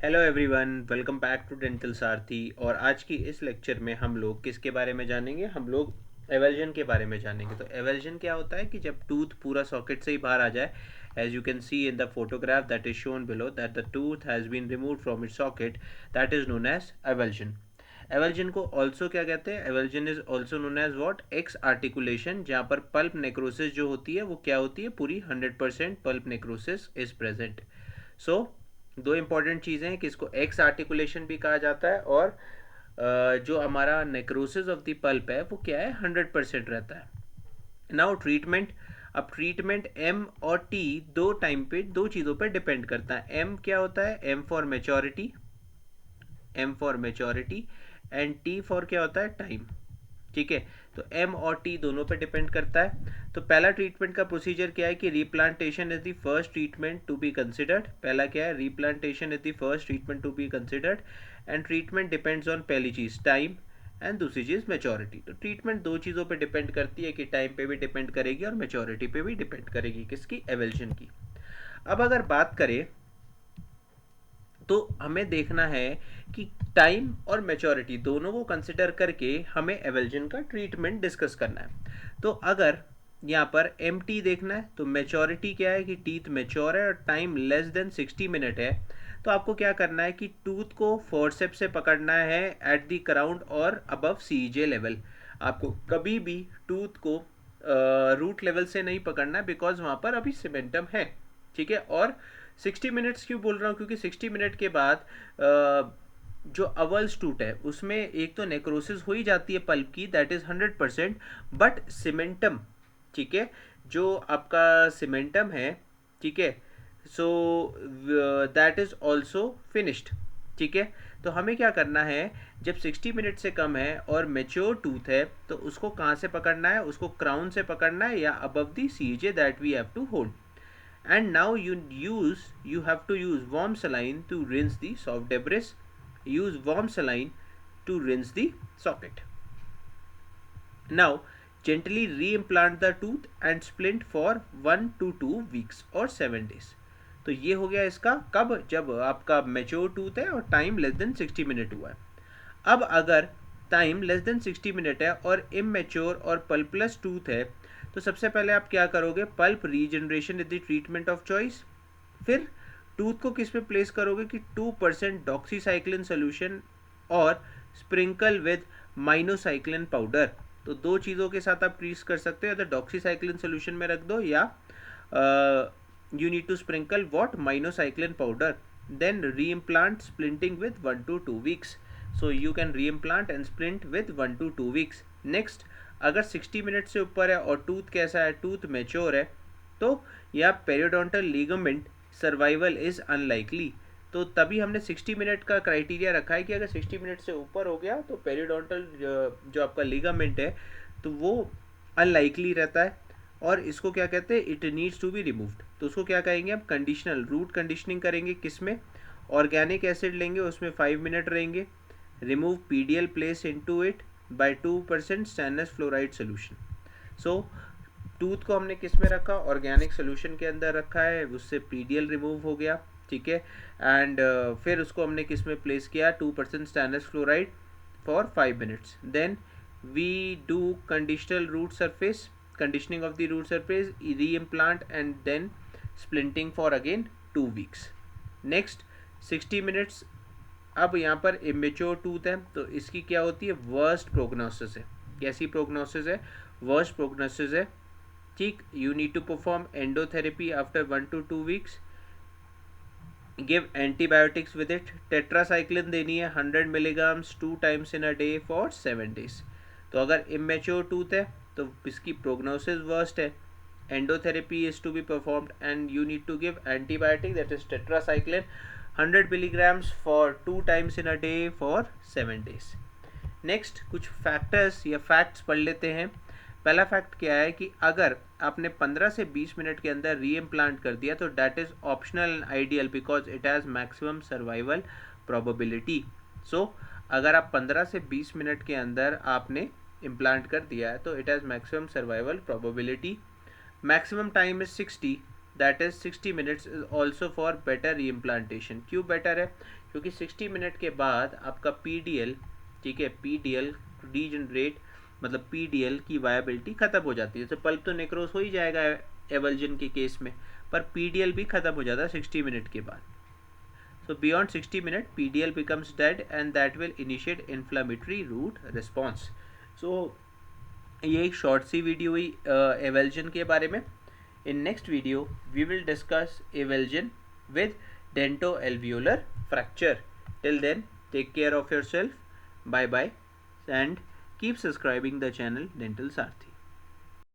Hello everyone, welcome back to dental Sarathi. और आज की इस लेक्चर में हम लोग किसके बारे में जानेंगे? हम लोग एवल्जन के बारे में जानेंगे। तो एवल्जन क्या होता है कि जब टूथ पूरा सॉकेट से ही बाहर आ जाए। As you can see in the photograph that is shown below that the tooth has been removed from its socket, that is known as avulsion. Avulsion को ऑल्सो क्या कहते हैं? Avulsion is also known as what? Exarticulation, जहाँ पर pulp necrosis जो होती है वो क्या होती है? पूरी 100% पल्प नेक्रोसिस इज प्रेजेंट। सो दो इंपॉर्टेंट चीज़ें हैं कि इसको एक्स आर्टिकुलेशन भी कहा जाता है, और जो हमारा नेक्रोसिस ऑफ द पल्प है वो क्या है? 100% रहता है। Now treatment. अब ट्रीटमेंट एम और टी दो टाइम पे दो चीज़ों पे डिपेंड करता है। एम क्या होता है? M for maturity, M for maturity, and T for क्या होता है? टाइम। ठीक है, तो एम और टी दोनों पे डिपेंड करता है। तो पहला ट्रीटमेंट का प्रोसीजर क्या है कि replantation is the first treatment to be considered. पहला क्या है? Replantation is the first treatment to be considered. And treatment depends on पहली चीज टाइम, एंड दूसरी चीज मेच्योरिटी। तो ट्रीटमेंट दो चीज़ों पे डिपेंड करती है कि टाइम पे भी डिपेंड करेगी और मेच्योरिटी पे भी डिपेंड करेगी। किसकी? एवल्जन की। अब अगर बात करें तो हमें देखना है कि टाइम और मेच्योरिटी दोनों को कंसिडर करके हमें एवल्जन का ट्रीटमेंट डिस्कस करना है। तो अगर यहाँ पर एम टी देखना है तो मेच्योरिटी क्या है कि टीथ मेच्योर है और टाइम लेस देन 60 मिनट है। तो आपको क्या करना है कि टूथ को फोर्सेप्स से पकड़ना है एट दी क्राउन और अबव सीजे लेवल। आपको कभी भी टूथ को रूट लेवल से नहीं पकड़ना है, बिकॉज वहाँ पर अभी सीमेंटम है। ठीक है, और 60 मिनट्स क्यों बोल रहा हूँ? क्योंकि 60 मिनट के बाद जो अवल्स टूट है उसमें एक तो नेक्रोसिस हो ही जाती है पल्प की, दैट इज 100%। बट सीमेंटम, ठीक है, जो आपका सीमेंटम है, ठीक है, so that is also finished. ठीक है, तो हमें क्या करना है? जब 60 मिनट से कम है और मेच्योर टूथ है तो उसको कहाँ से पकड़ना है? उसको क्राउन से पकड़ना है या above the CJ that we have to hold. And now you have to use warm saline to rinse the soft debris. Use warm saline to rinse the socket. Now gently re-implant the tooth and splint for 1 to 2 weeks or 7 days. तो ये हो गया इसका कब? जब आपका mature tooth है और टाइम लेस देन 60 मिनट हुआ है। अब अगर टाइम लेस देन 60 मिनट है और इमेच्योर और पल्पलेस टूथ है तो सबसे पहले आप क्या करोगे? Pulp regeneration is the treatment of choice. फिर टूथ को किस पे प्लेस करोगे कि 2% डॉक्सीसाइक्लिन सोल्यूशन और स्प्रिंकल विद माइनोसाइक्लिन पाउडर। तो दो चीज़ों के साथ आप ट्रीट कर सकते हो, तो डॉक्सीसाइक्लिन सोल्यूशन में रख दो या you need to sprinkle what? Minocycline powder. Then reimplant splinting with 1 to 2 weeks. So you can reimplant and splint with 1 to 2 weeks. Next, अगर 60 मिनट से ऊपर है और टूथ कैसा है? टूथ मेच्योर है, तो या periodontal ligament survival is unlikely. तो तभी हमने 60 मिनट का क्राइटेरिया रखा है कि अगर 60 मिनट से ऊपर हो गया तो पेरियोडोंटल जो आपका लिगामेंट है तो वो अनलाइकली रहता है, और इसको क्या कहते हैं? It needs to be removed. तो उसको क्या कहेंगे? हम कंडीशनल रूट कंडीशनिंग करेंगे। किसमें? ऑर्गेनिक एसिड लेंगे, उसमें 5 मिनट रहेंगे। Remove PDL place into it by 2% stainless fluoride solution. So tooth को हमने किस में रखा? ऑर्गेनिक सोल्यूशन के अंदर रखा है, उससे पीडीएल रिमूव हो गया। ठीक है, एंड फिर उसको हमने किस में प्लेस किया? 2% stainless fluoride for 5 minutes. Then we do conditional root surface, conditioning of the root surface, re-implant and then splinting for again 2 weeks. Next 60 minutes. अब यहाँ पर इमेच्योर टूथ है तो इसकी क्या होती है? वर्स्ट प्रोग्नोसिस है। कैसी प्रोग्नोसिस है? वर्स्ट प्रोग्नोसिस है। ठीक, you need to perform endotherapy after 1 to 2 weeks। Give antibiotics with it. Tetracycline देनी है 100 milligrams 2 times in a day for 7 days। तो अगर इमेच्योर टूथ है तो इसकी प्रोग्नोसिस वर्स्ट है। Endotherapy is to be performed and you need to give antibiotic that is tetracycline 100 milligrams for 2 times in a day for 7 days। Next कुछ factors या facts पढ़ लेते हैं। पहला फैक्ट क्या है कि अगर आपने 15 से 20 मिनट के अंदर री इम्प्लांट कर दिया तो that is optional and ideal because it has maximum survival probability. So अगर आप 15 से 20 मिनट के अंदर आपने इम्प्लांट कर दिया है तो it has maximum survival probability. Maximum time is 60, that is 60 minutes is also for better reimplantation. क्यों बेटर है? क्योंकि 60 मिनट के बाद आपका पीडीएल, ठीक है, पीडीएल डीजनरेट, मतलब पीडीएल की वायबिलिटी खत्म हो जाती है। तो पल्प तो नेक्रोस हो ही जाएगा एवल्जन के केस में, पर पीडीएल भी खत्म हो जाता है 60 मिनट के बाद। So beyond 60 minutes, PDL becomes dead and that will initiate inflammatory root response. So ये एक शॉर्ट सी वीडियो हुई एवल्जन के बारे में। In next video we will discuss avulsion with dento alveolar fracture. Till then take care of yourself, bye bye, and keep subscribing the channel dental Sarathi.